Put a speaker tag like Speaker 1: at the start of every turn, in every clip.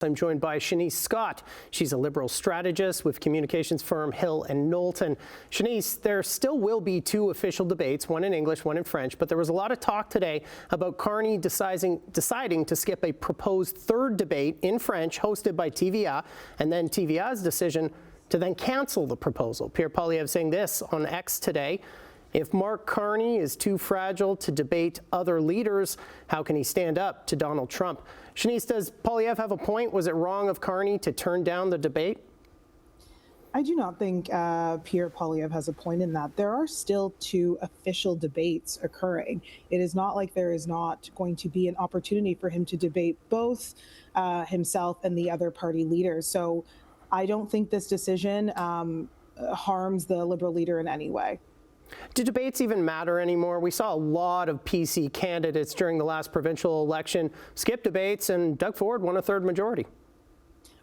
Speaker 1: I'm joined by Shanice Scott. She's a Liberal strategist with communications firm Hill Knowlton. Shanice, there still will be two official debates, one in English, one in French, but there was a lot of talk today about Carney deciding to skip a proposed third debate in French hosted by TVA, and then TVA's decision to then cancel the proposal. Pierre Poilievre saying this on X today: if Mark Carney is too fragile to debate other leaders, how can he stand up to Donald Trump? Shanice, does Poilievre have a point? Was it wrong of Carney to turn down the debate?
Speaker 2: I do not think Pierre Poilievre has a point in that. There are still two official debates occurring. It is not like there is not going to be an opportunity for him to debate both himself and the other party leaders. So I don't think this decision harms the Liberal leader in any way.
Speaker 1: Do debates even matter anymore? We saw a lot of PC candidates during the last provincial election skip debates, and Doug Ford won a third majority.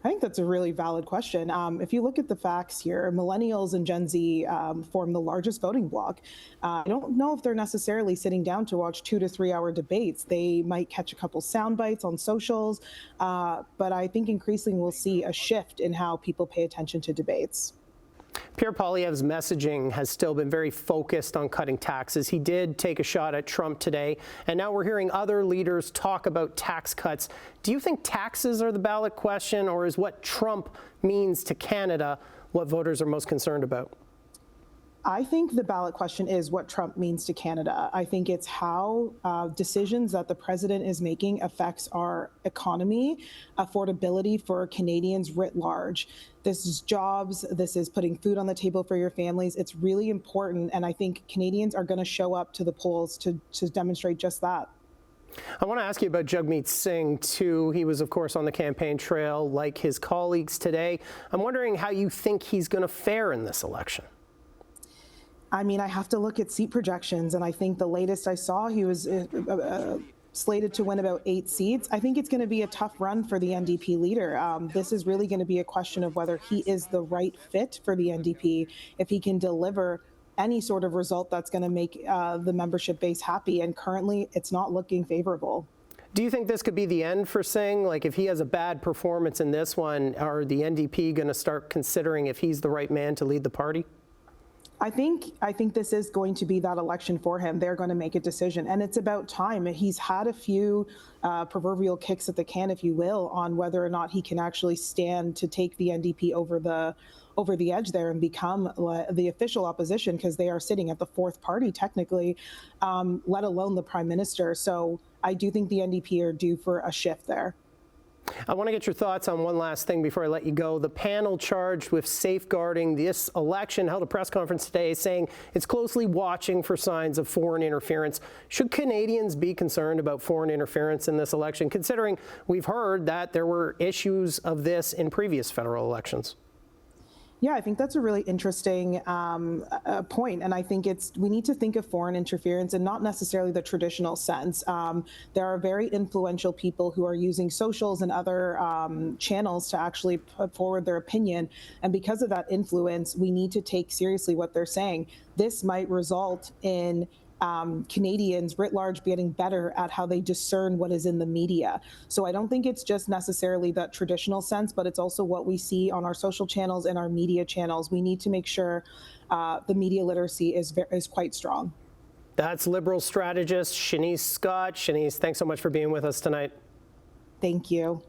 Speaker 2: I think that's a really valid question. If you look at the facts here, millennials and Gen Z form the largest voting bloc. I don't know if they're necessarily sitting down to watch 2 to 3 hour debates. They might catch a couple sound bites on socials, but I think increasingly we'll see a shift in how people pay attention to debates.
Speaker 1: Pierre Poilievre's messaging has still been very focused on cutting taxes. He did take a shot at Trump today, and now we're hearing other leaders talk about tax cuts. Do you think taxes are the ballot question, or is what Trump means to Canada what voters are most concerned about?
Speaker 2: I think the ballot question is what Trump means to Canada. I think it's how decisions that the president is making affects our economy, affordability for Canadians writ large. This is jobs. This is putting food on the table for your families. It's really important. And I think Canadians are going to show up to the polls to demonstrate just that.
Speaker 1: I want to ask you about Jagmeet Singh, too. He was, of course, on the campaign trail like his colleagues today. I'm wondering how you think he's going to fare in this election.
Speaker 2: I mean, I have to look at seat projections, and I think the latest I saw, he was slated to win about 8 seats. I think it's going to be a tough run for the NDP leader. This is really going to be a question of whether he is the right fit for the NDP, if he can deliver any sort of result that's going to make the membership base happy, and currently it's not looking favorable.
Speaker 1: Do you think this could be the end for Singh? Like, if he has a bad performance in this one, are the NDP going to start considering if he's the right man to lead the party?
Speaker 2: I think this is going to be that election for him. They're going to make a decision, and it's about time. He's had a few proverbial kicks at the can, if you will, on whether or not he can actually stand to take the NDP over the edge there and become the official opposition, because they are sitting at the fourth party technically, let alone the prime minister. So I do think the NDP are due for a shift there.
Speaker 1: I want to get your thoughts on one last thing before I let you go. The panel charged with safeguarding this election held a press conference today saying it's closely watching for signs of foreign interference. Should Canadians be concerned about foreign interference in this election, considering we've heard that there were issues of this in previous federal elections?
Speaker 2: Yeah, I think that's a really interesting point. And I think we need to think of foreign interference and not necessarily the traditional sense. There are very influential people who are using socials and other channels to actually put forward their opinion. And because of that influence, we need to take seriously what they're saying. This might result in Canadians writ large getting better at how they discern what is in the media. So I don't think it's just necessarily that traditional sense, but it's also what we see on our social channels and our media channels. We need to make sure the media literacy is quite strong.
Speaker 1: That's Liberal strategist Shanice Scott. Shanice, thanks so much for being with us tonight.
Speaker 2: Thank you.